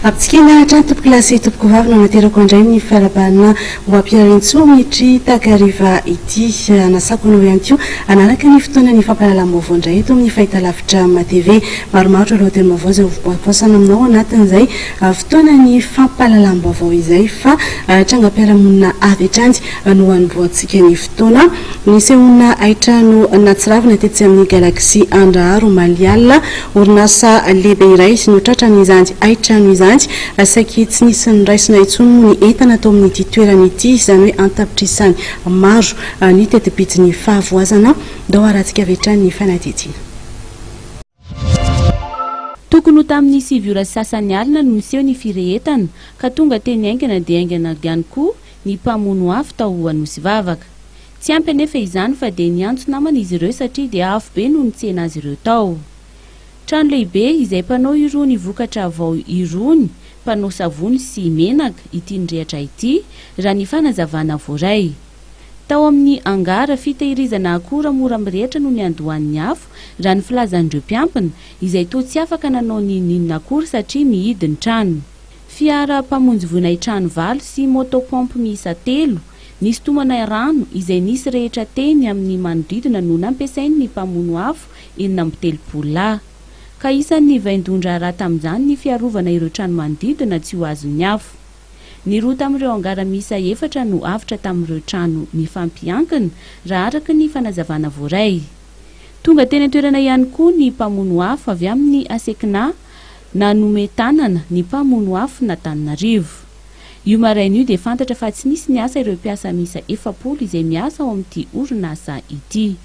Aptsikina tanto klasy topoko vavy no naterako andray ny farabana ho ampiarintso mitry takariva ity anasako no ihany koa anaraka ny fotoana ny fampahalalam-baovao indray eto amin'ny fahitalavitra TV maromaro aloha teny vaovao izay hovoaposana aminao anatin'izay fotoana ny fampahalalam-baovao izay fa trangam-piarahamonina avy hatrany no hanomboantsika ny fotoana ny sehoana aitrano natsiravina tetsy amin'ny galaxie Andraharo Malial orinasa lehibe iray sy no tratran'izany aitrano izany saky tsy nisy niraisina intsony ny entana atao amin'ny ity toerana ity izany hoe antapitrisany maro ny tetebitsy ny fahavoazana dao aratsika avy hatrany ny fanadidina. Tokony ho tamin'ny sivy sasany alina no miseho ny firehetana ka tonga teny aingana dia aingana ihany koa ny mpamono afo tao Anosy Vavaka. Tsy ampy anefa izany fa dia niantso namana izy ireo satria dia afo be no nitsena azy ireo tao. Trano lehibe izay mpanao irony vokatra vao irony, mpanao savony sy menaka ity ndrehatra ity raha ny fanazavana voaray. Tao amin'ny angara fitahirizana akora mora mirehitra no niandohan'ny afo raha ny filazan'ireo mpiampina izay toa tsy afaka nanao ninona akora satria mihidy ny trano. Fiara mpamonjy voinay trano valo sy motopompe miisa 3 nisy tomana rano izay nisy rehetra teny amin'ny manodidina no nampiasainy ny mpamono afo 730 ka isan'ny vaindondra raha tamin'izany ny fiarovana ireo trano manodidina tsy ho azon'ny afo. Ny roa tamin'ireo angara miisa 4 no avitra tamin'ireo trano mifampiankina raha araka ny fanazavana voaray. Tonga teny an-toerana ihany koa ny mpamono afo avy amin'ny Asekina na Nometanana ny mpamono afo n'Antananarivo. Io maraina io dia fantatra fa tsy nisy niasa ireo mpiasa miisa 700 izay miasa ao amin'ity orinasa ity.